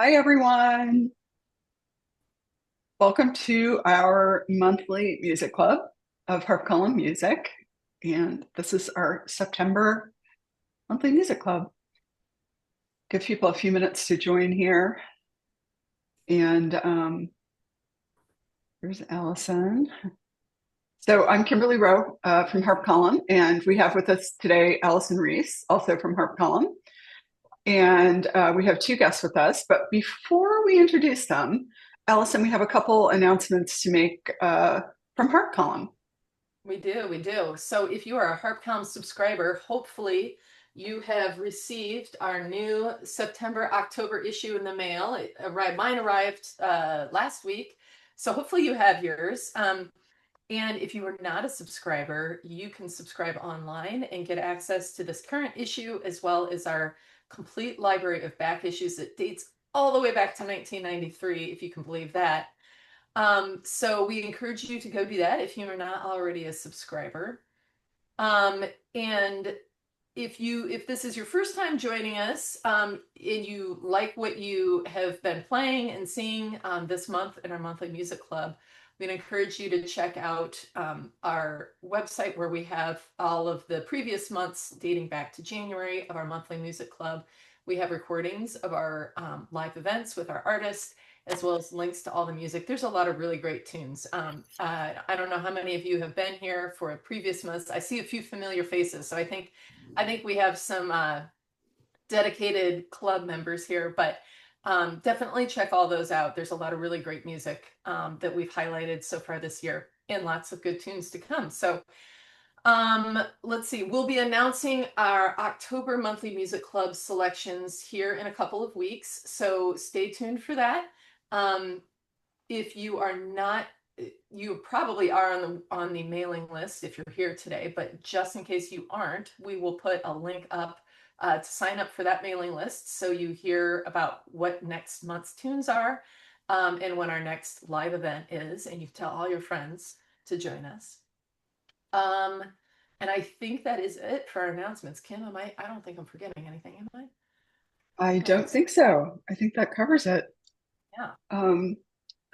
Hi, everyone. Welcome to our monthly music club of Harp Music. And this is our September monthly music club. Give people a few minutes to join here. And here's Allison. So I'm Kimberly Rowe from Harp and we have with us today Allison Reese, also from Harp And we have two guests with us. But before we introduce them, Allison, we have a couple announcements to make from Harp We do. So if you are a HarpCom subscriber, hopefully you have received our new September-October issue in the mail. Mine arrived last week, so hopefully you have yours. And if you are not a subscriber, you can subscribe online and get access to this current issue as well as our complete library of back issues that dates all the way back to 1993, if you can believe that. So we encourage you to go do that if you are not already a subscriber. And if this is your first time joining us, and you like what you have been playing and seeing this month in our monthly music club, we'd encourage you to check out our website where we have all of the previous months dating back to January of our monthly music club. We have recordings of our live events with our artists, as well as links to all the music. There's a lot of really great tunes. I don't know how many of you have been here for previous months. I see a few familiar faces, so I think we have some dedicated club members here, but definitely check all those out. There's a lot of really great music that we've highlighted so far this year, and lots of good tunes to come. So let's see, we'll be announcing our October monthly music club selections here in a couple of weeks, so stay tuned for that. Um, if you are not, you probably are on the mailing list if you're here today, but just in case you aren't, we will put a link up to sign up for that mailing list so you hear about what next month's tunes are, and when our next live event is, and you tell all your friends to join us. Um, and I think that is it for our announcements. Kim, I don't think I'm forgetting anything, am I? I I don't think so. think so. I think that covers it. Yeah. Um,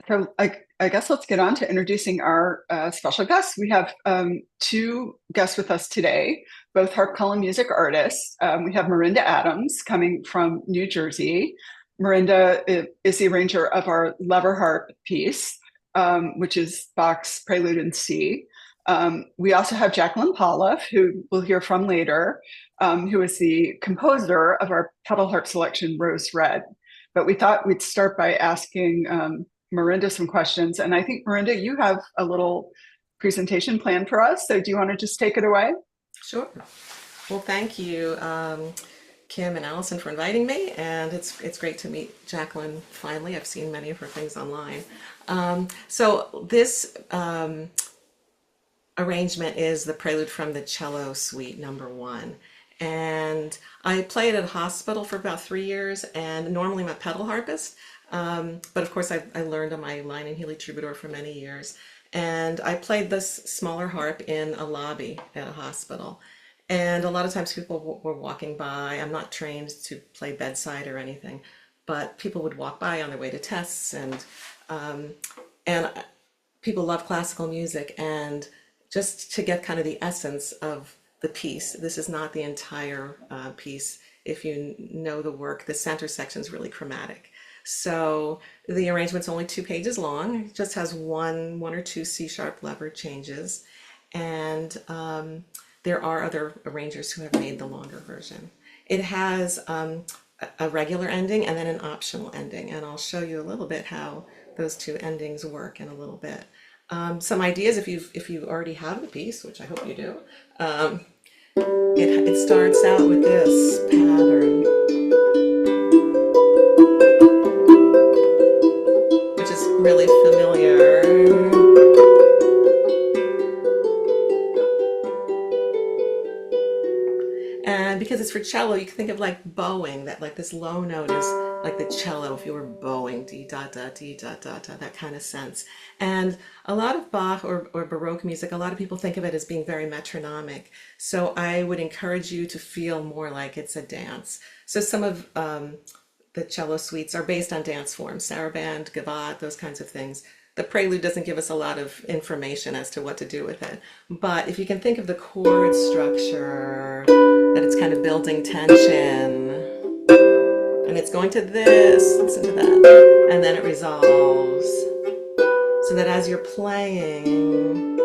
so I guess let's get on to introducing our special guests. We have two guests with us today, both Harp music artists. We have Miranda Adams coming from New Jersey. Miranda is the arranger of our Lever Harp piece, which is Bach's Prelude in C. We also have Jacqueline Polloff, who we'll hear from later, who is the composer of our pedal harp selection, Rose Red. But we thought we'd start by asking Miranda some questions. And I think, Miranda, you have a little presentation planned for us. So do you want to just take it away? Sure. Well, thank you, Kim and Allison, for inviting me, and it's great to meet Jacqueline finally. I've seen many of her things online. So this arrangement is the prelude from the Cello Suite #1. And I played at a hospital for about 3 years, and normally I'm a pedal harpist. But of course, I learned on my line and Healy troubadour for many years. And I played this smaller harp in a lobby at a hospital. And a lot of times people were walking by. I'm not trained to play bedside or anything, but people would walk by on their way to tests, and people love classical music, and just to get kind of the essence of the piece. This is not the entire piece. If you know the work, the center section is really chromatic. So the arrangement's only 2 pages long. It just has one or two C-sharp lever changes, and there are other arrangers who have made the longer version. It has a regular ending and then an optional ending, and I'll show you a little bit how those two endings work in a little bit. Some ideas if you already have the piece, which I hope you do. It starts out with this pattern, which is really familiar. And because it's for cello, you can think of like bowing, that like this low note is like the cello if you were bowing, dee da da dee da da da, that kind of sense. And a lot of Bach or Baroque music, a lot of people think of it as being very metronomic. So I would encourage you to feel more like it's a dance. So some of the cello suites are based on dance forms, saraband, gavotte, those kinds of things. The prelude doesn't give us a lot of information as to what to do with it. But if you can think of the chord structure, that it's kind of building tension, and it's going to this, listen to that, and then it resolves. So that as you're playing,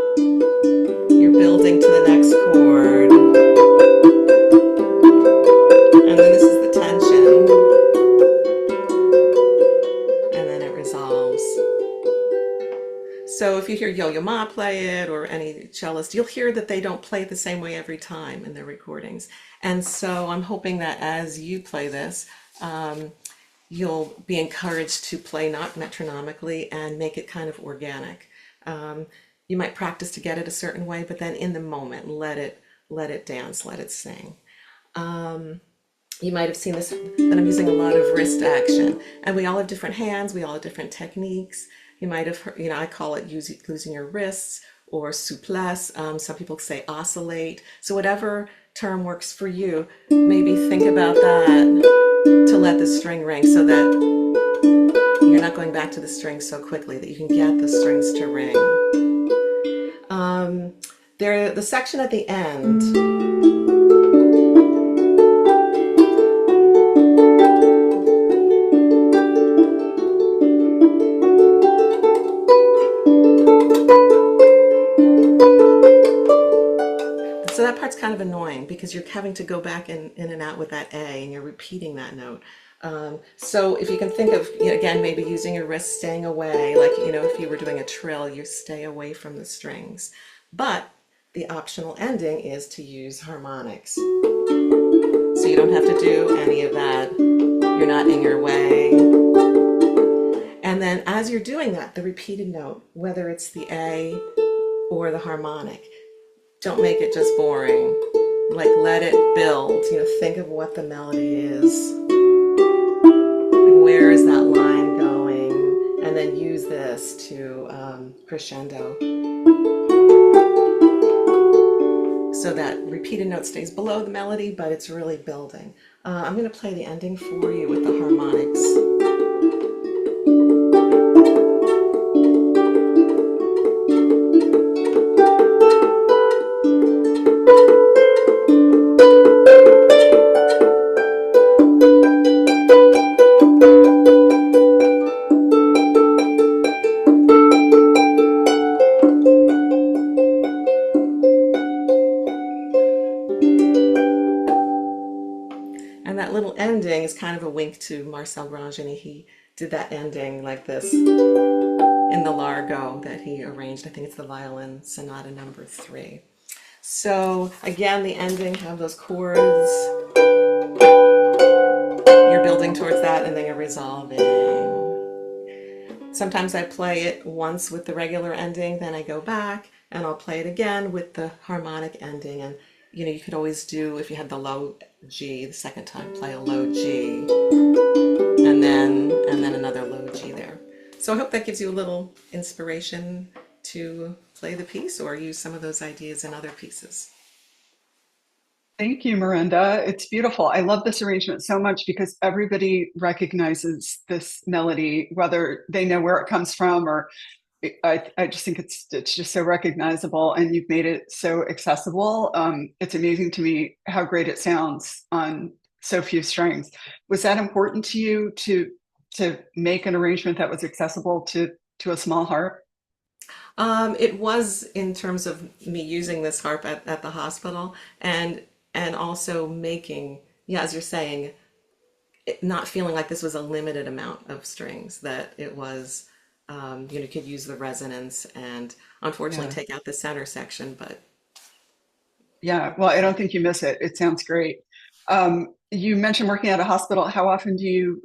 you're building to the next chord. And then this is the tension. And then it resolves. So if you hear Yo-Yo Ma play it, or any cellist, you'll hear that they don't play it the same way every time in their recordings. And so I'm hoping that as you play this, you'll be encouraged to play not metronomically and make it kind of organic. You might practice to get it a certain way, but then in the moment, let it dance, let it sing. You might have seen this, that I'm using a lot of wrist action, and we all have different hands, we all have different techniques. You might have heard, I call it using your wrists, or souplesse. Some people say oscillate. So whatever term works for you, maybe think about that to let the string ring, so that you're not going back to the strings so quickly, that you can get the strings to ring. The section at the end, so that part's kind of annoying because you're having to go back in and out with that A, and you're repeating that note. So if you can think of, again, maybe using your wrist, staying away, like, if you were doing a trill, you stay away from the strings. But the optional ending is to use harmonics. So you don't have to do any of that. You're not in your way. And then as you're doing that, the repeated note, whether it's the A or the harmonic, don't make it just boring. Like, let it build. Think of what the melody is. Like, where is that line going? And then use this to crescendo. So that repeated note stays below the melody, but it's really building. I'm going to play the ending for you with the harmonics. And that little ending is kind of a wink to Marcel Grangeny. He did that ending like this in the Largo that he arranged. I think it's the Violin Sonata number 3. So again, the ending, have those chords. You're building towards that, and then you're resolving. Sometimes I play it once with the regular ending, then I go back and I'll play it again with the harmonic ending. And you could always do, if you had the low G the second time, play a low G, and then another low G there. So I hope that gives you a little inspiration to play the piece or use some of those ideas in other pieces. Thank you, Miranda. It's beautiful. I love this arrangement so much because everybody recognizes this melody, whether they know where it comes from or I just think it's just so recognizable, and you've made it so accessible. It's amazing to me how great it sounds on so few strings. Was that important to you to make an arrangement that was accessible to a small harp? It was, in terms of me using this harp at the hospital, and also making, as you're saying, not feeling like this was a limited amount of strings, that it was, you could use the resonance and unfortunately take out the center section, but. Yeah, well, I don't think you miss it. It sounds great. You mentioned working at a hospital. How often do you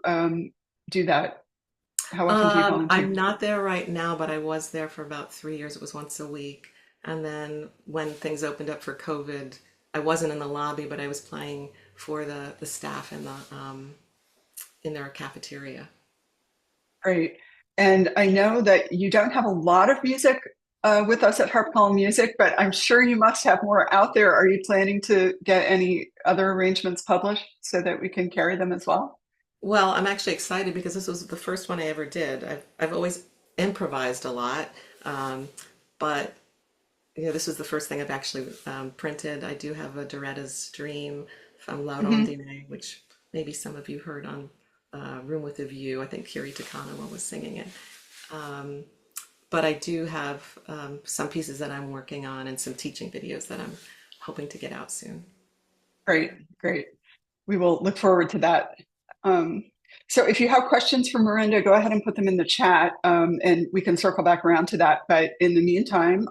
do that? How often do you volunteer? I'm not there right now, but I was there for about 3 years. It was once a week. And then when things opened up for COVID, I wasn't in the lobby, but I was playing for the staff in their cafeteria. Great. And I know that you don't have a lot of music with us at Harp Call Music, but I'm sure you must have more out there. Are you planning to get any other arrangements published so that we can carry them as well? Well, I'm actually excited because this was the first one I ever did. I've always improvised a lot, um, but this was the first thing I've actually printed. I do have a Doretta's Dream from Laura Hmm. Ondine, which maybe some of you heard on Room with a View. I think Kiri Takanawa was singing it. Um, but I do have some pieces that I'm working on and some teaching videos that I'm hoping to get out soon. Great, great. We will look forward to that. Um, so if you have questions for Miranda, go ahead and put them in the chat, and we can circle back around to that. But in the meantime,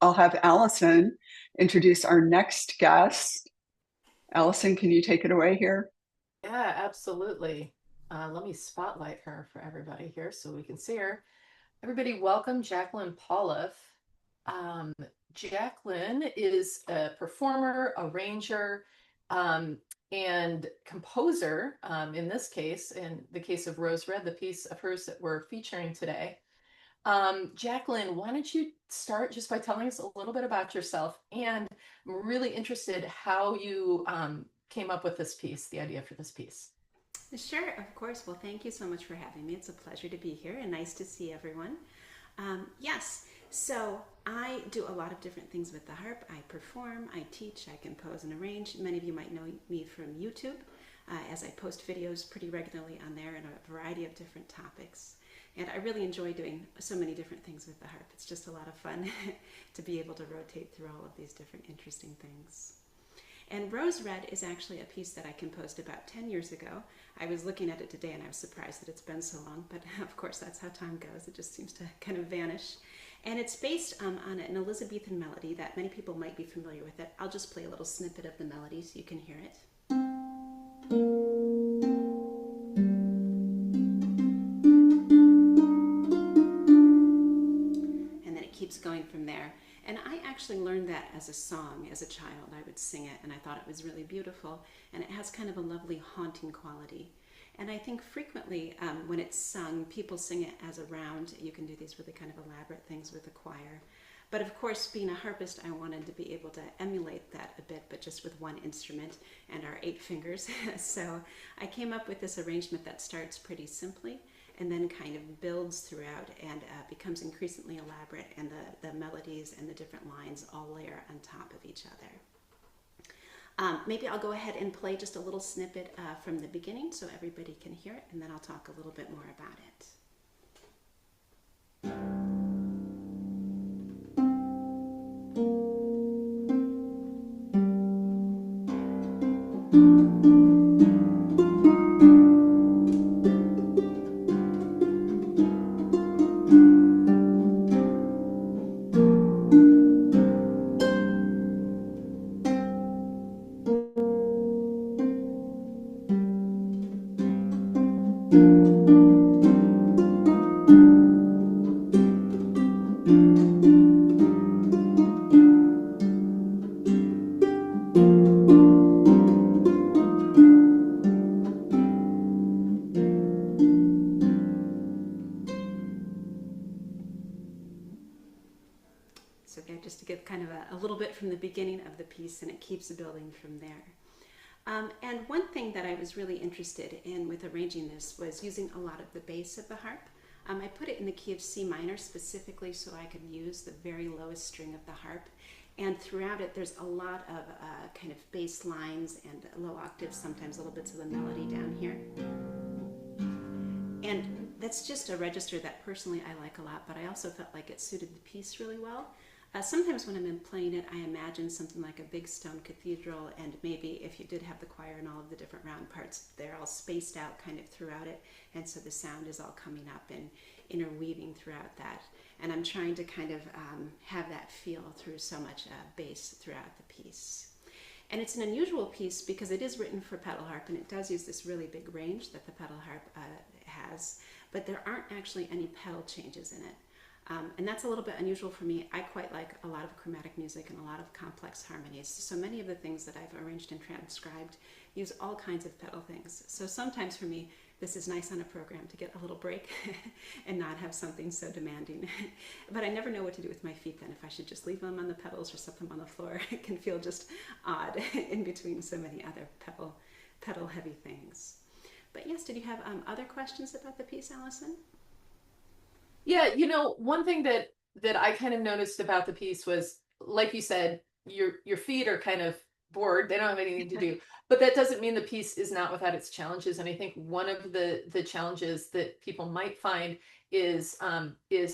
I'll have Allison introduce our next guest. Allison, can you take it away here? Yeah, absolutely. Let me spotlight her for everybody here so we can see her. Everybody, welcome Jacqueline Pauliff. Um, Jacqueline is a performer, arranger, um, and composer. In this case, in the case of Rose Red, the piece of hers that we're featuring today. Jacqueline, why don't you start just by telling us a little bit about yourself? And I'm really interested how you came up with this piece, the idea for this piece. Sure, of course. Well, thank you so much for having me. It's a pleasure to be here and nice to see everyone. Yes, so I do a lot of different things with the harp. I perform, I teach, I compose and arrange. Many of you might know me from YouTube, as I post videos pretty regularly on there in a variety of different topics. And I really enjoy doing so many different things with the harp. It's just a lot of fun to be able to rotate through all of these different interesting things. And Rose Red is actually a piece that I composed about 10 years ago. I was looking at it today and I was surprised that it's been so long, but of course that's how time goes. It just seems to kind of vanish. And it's based on an Elizabethan melody that many people might be familiar with it. I'll just play a little snippet of the melody so you can hear it. And then it keeps going from there. And I actually learned that as a song as a child. I would sing it and I thought it was really beautiful, and it has kind of a lovely haunting quality. And I think frequently when it's sung, people sing it as a round. You can do these really kind of elaborate things with a choir. But of course, being a harpist, I wanted to be able to emulate that a bit, but just with one instrument and our 8 fingers. So I came up with this arrangement that starts pretty simply and then kind of builds throughout and becomes increasingly elaborate, and the melodies and the different lines all layer on top of each other. Maybe I'll go ahead and play just a little snippet from the beginning so everybody can hear it, and then I'll talk a little bit more about it. So again, just to get kind of a little bit from the beginning of the piece, and it keeps building from there. And one thing that I was really interested in with arranging this was using a lot of the bass of the harp. I put it in the key of C minor specifically so I could use the very lowest string of the harp. And throughout it, there's a lot of kind of bass lines and low octaves, sometimes little bits of the melody down here. And that's just a register that personally I like a lot, but I also felt like it suited the piece really well. Sometimes when I'm playing it, I imagine something like a big stone cathedral, and maybe if you did have the choir and all of the different round parts, they're all spaced out kind of throughout it, and so the sound is all coming up and interweaving throughout that. And I'm trying to kind of have that feel through so much bass throughout the piece. And it's an unusual piece because it is written for pedal harp, and it does use this really big range that the pedal harp has, but there aren't actually any pedal changes in it. And that's a little bit unusual for me. I quite like a lot of chromatic music and a lot of complex harmonies. So many of the things that I've arranged and transcribed use all kinds of pedal things. So sometimes for me, this is nice on a program to get a little break and not have something so demanding. But I never know what to do with my feet then, if I should just leave them on the pedals or set them on the floor. It can feel just odd in between so many other pedal heavy things. But yeah, guess, did you have other questions about the piece, Allison? Yeah, one thing that I kind of noticed about the piece was, like you said, your feet are kind of bored. They don't have anything to do. But that doesn't mean the piece is not without its challenges. And I think one of the challenges that people might find is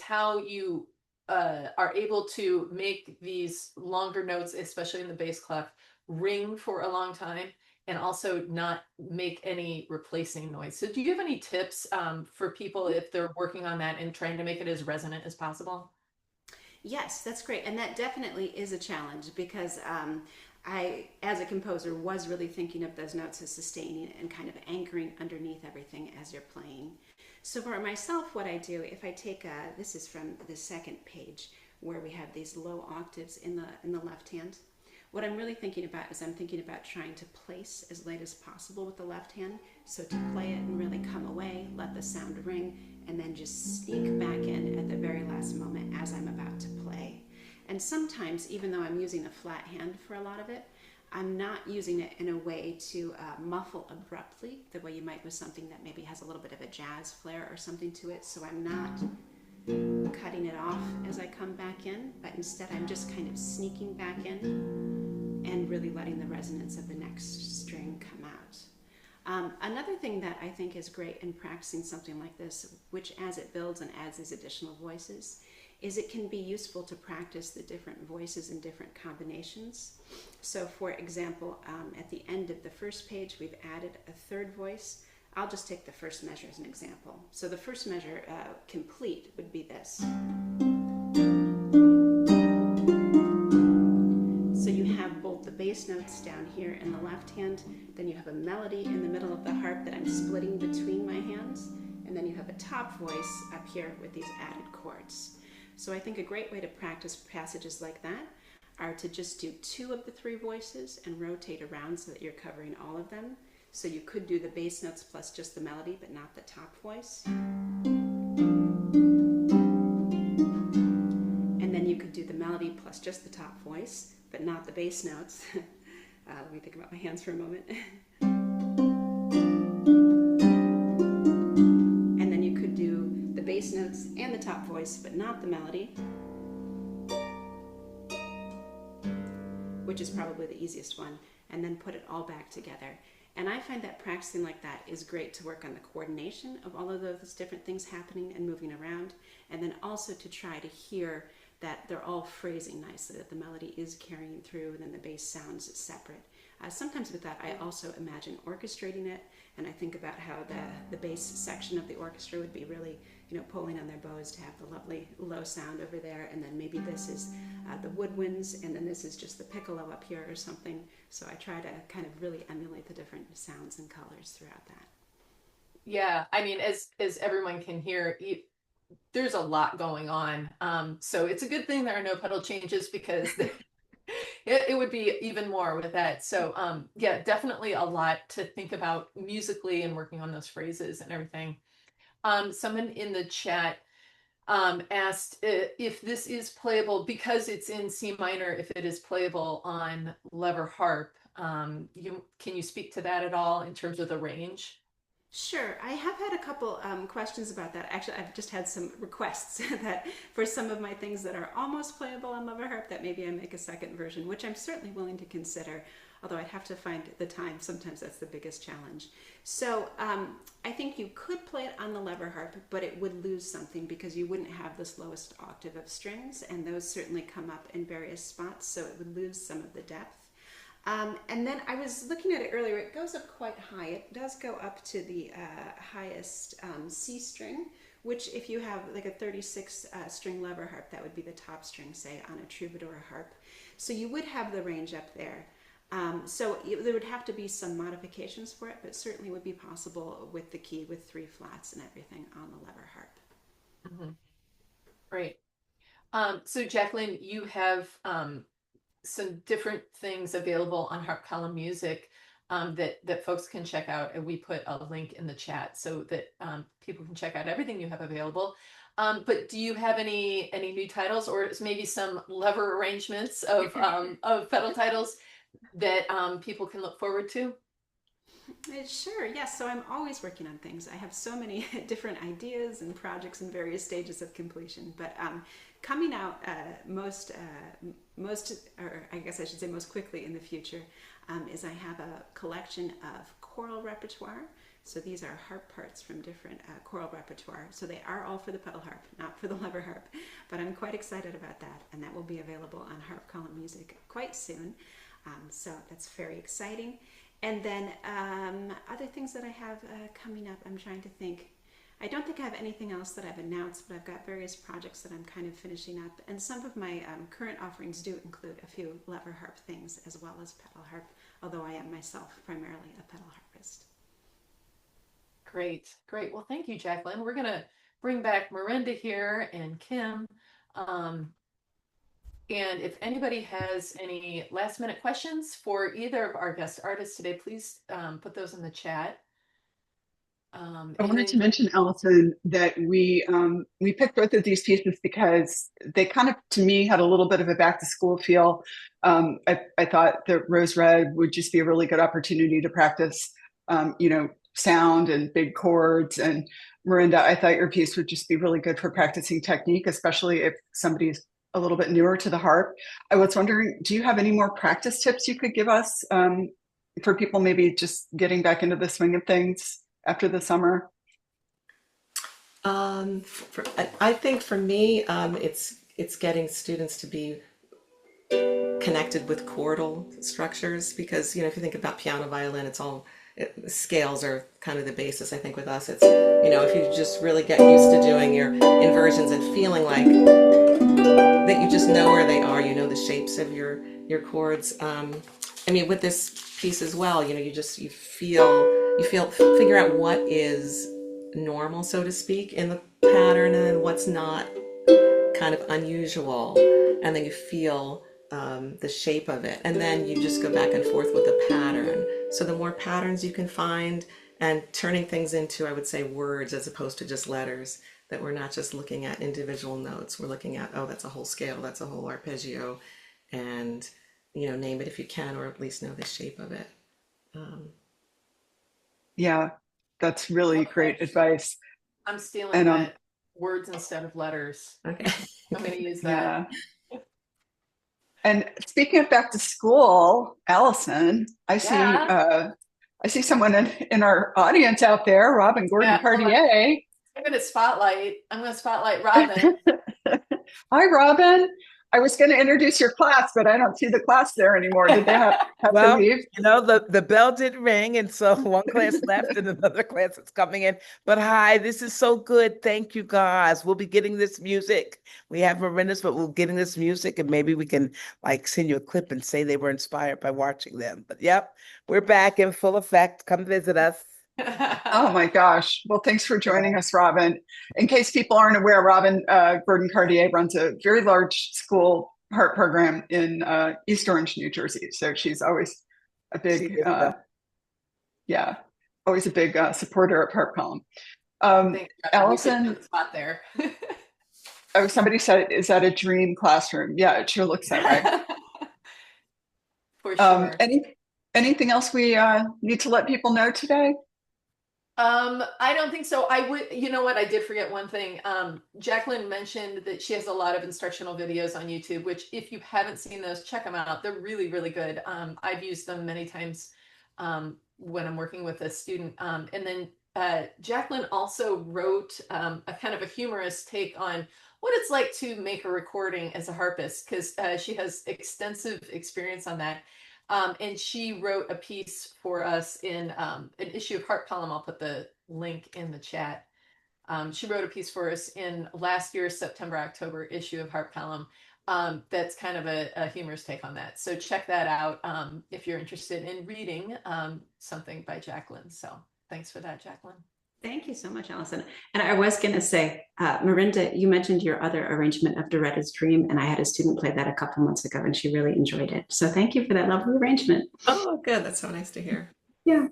how you are able to make these longer notes, especially in the bass clef, ring for a long time and also not make any replacing noise. So do you have any tips for people if they're working on that and trying to make it as resonant as possible? Yes, that's great. And that definitely is a challenge because I, as a composer, was really thinking of those notes as sustaining and kind of anchoring underneath everything as you're playing. So for myself, what I do, if I take this is from the second page where we have these low octaves in the left hand. What I'm really thinking about is I'm thinking about trying to place as late as possible with the left hand. So to play it and really come away, let the sound ring, and then just sneak back in at the very last moment as I'm about to play. And sometimes, even though I'm using a flat hand for a lot of it, I'm not using it in a way to muffle abruptly, the way you might with something that maybe has a little bit of a jazz flair or something to it. So I'm not cutting it off as I come back in, but instead I'm just kind of sneaking back in and really letting the resonance of the next string come out. Another thing that I think is great in practicing something like this, which as it builds and adds these additional voices, is it can be useful to practice the different voices in different combinations. So for example, at the end of the first page, we've added a third voice. I'll just take the first measure as an example. So the first measure, complete, would be this. So you have both the bass notes down here in the left hand, then you have a melody in the middle of the harp that I'm splitting between my hands, and then you have a top voice up here with these added chords. So I think a great way to practice passages like that are to just do 2 of the 3 voices and rotate around so that you're covering all of them. So you could do the bass notes plus just the melody, but not the top voice. And then you could do the melody plus just the top voice, but not the bass notes. Let me think about my hands for a moment. And then you could do the bass notes and the top voice, but not the melody, which is probably the easiest one, and then put it all back together. And I find that practicing like that is great to work on the coordination of all of those different things happening and moving around, and then also to try to hear that they're all phrasing nicely, that the melody is carrying through and then the bass sounds separate. Sometimes with that, I also imagine orchestrating it, and I think about how the bass section of the orchestra would be really, pulling on their bows to have the lovely low sound over there, and then maybe this is the woodwinds, and then this is just the piccolo up here or something. So I try to kind of really emulate the different sounds and colors throughout that. Yeah, I mean, as everyone can hear, there's a lot going on. So it's a good thing there are no pedal changes because it would be even more with that. So yeah, definitely a lot to think about musically and working on those phrases and everything. Someone in the chat asked if this is playable because it's in C minor, if it is playable on lever harp. Can you speak to that at all in terms of the range? Sure. I have had a couple questions about that. Actually, I've just had some requests that for some of my things that are almost playable on lever harp, that maybe I make a second version, which I'm certainly willing to consider, although I'd have to find the time. Sometimes that's the biggest challenge. So I think you could play it on the lever harp, but it would lose something because you wouldn't have this lowest octave of strings, and those certainly come up in various spots, so it would lose some of the depth. And then I was looking at it earlier, it goes up quite high. It does go up to the highest C string, which if you have like a 36 string lever harp, that would be the top string, say, on a troubadour harp. So you would have the range up there. So there would have to be some modifications for it, but certainly would be possible with the key with 3 flats and everything on the lever harp. Mm-hmm. Great. So Jacqueline, you have some different things available on Harp Column Music that folks can check out, and we put a link in the chat so that people can check out everything you have available. But do you have any new titles, or maybe some lever arrangements of pedal titles that people can look forward to? Sure, yes. So I'm always working on things. I have so many different ideas and projects in various stages of completion. But coming out or I guess I should say most quickly in the future, is I have a collection of choral repertoire. So these are harp parts from different choral repertoire. So they are all for the pedal harp, not for the lever harp. But I'm quite excited about that, and that will be available on Harp Column Music quite soon. So that's very exciting. And then other things that I have coming up, I'm trying to think. I don't think I have anything else that I've announced, but I've got various projects that I'm kind of finishing up. And some of my current offerings do include a few lever harp things as well as pedal harp, although I am myself primarily a pedal harpist. Great, great. Well, thank you, Jacqueline. We're going to bring back Miranda here and Kim. And if anybody has any last minute questions for either of our guest artists today, please put those in the chat. I wanted to mention, Allison, that we picked both of these pieces because they kind of, to me, had a little bit of a back to school feel. I thought that Rose Red would just be a really good opportunity to practice, sound and big chords. And Miranda, I thought your piece would just be really good for practicing technique, especially if somebody's a little bit newer to the harp. I was wondering, do you have any more practice tips you could give us for people maybe just getting back into the swing of things after the summer? I think for me, it's getting students to be connected with chordal structures, because if you think about piano, violin, scales are kind of the basis. I think with us, it's if you just really get used to doing your inversions and feeling like that you just know where they are, the shapes of your chords. With this piece as well, you figure out what is normal, so to speak, in the pattern, and then what's not kind of unusual, and then you feel the shape of it, and then you just go back and forth with the pattern. So the more patterns you can find, and turning things into, I would say, words as opposed to just letters, that we're not just looking at individual notes, we're looking at, oh, that's a whole scale, that's a whole arpeggio, and name it if you can, or at least know the shape of it. Yeah, that's really great advice. I'm stealing that, words instead of letters. Okay. I'm going to use that. Yeah. And speaking of back to school, Allison, I see someone in our audience out there, Robin Gordon Cartier. I'm going to spotlight Robin. Hi, Robin. I was going to introduce your class, but I don't see the class there anymore. Did they have to leave? The bell did ring, and so one class left and another class is coming in. But hi, this is so good. Thank you, guys. We'll be getting this music. We have Miranda's, but we're getting this music, and maybe we can send you a clip and say they were inspired by watching them. But yep, we're back in full effect. Come visit us. Oh my gosh. Well, thanks for joining us, Robin. In case people aren't aware, Robin Gordon Cartier runs a very large school harp program in East Orange, New Jersey. So she's always a big, always a big supporter of Harp Column. Allison, spot there. Somebody said, is that a dream classroom? Yeah, it sure looks that way. For sure. Anything else we need to let people know today? I don't think so. I would, I did forget one thing. Jacqueline mentioned that she has a lot of instructional videos on YouTube, which if you haven't seen those, check them out. They're really, really good. I've used them many times when I'm working with a student. And then Jacqueline also wrote a kind of a humorous take on what it's like to make a recording as a harpist, because she has extensive experience on that. And she wrote a piece for us in an issue of Harp Column. I'll put the link in the chat. She wrote a piece for us in last year's September-October issue of Harp Column. That's kind of a humorous take on that. So check that out if you're interested in reading something by Jacqueline. So thanks for that, Jacqueline. Thank you so much, Allison. And I was going to say, Miranda, you mentioned your other arrangement of Doretta's Dream, and I had a student play that a couple months ago, and she really enjoyed it. So thank you for that lovely arrangement. Oh, good. That's so nice to hear. Yeah.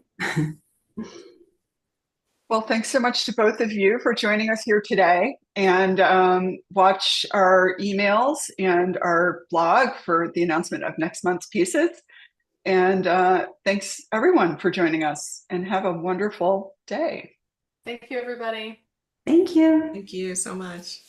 Well, thanks so much to both of you for joining us here today, and watch our emails and our blog for the announcement of next month's pieces. And thanks everyone for joining us, and have a wonderful day. Thank you, everybody. Thank you. Thank you so much.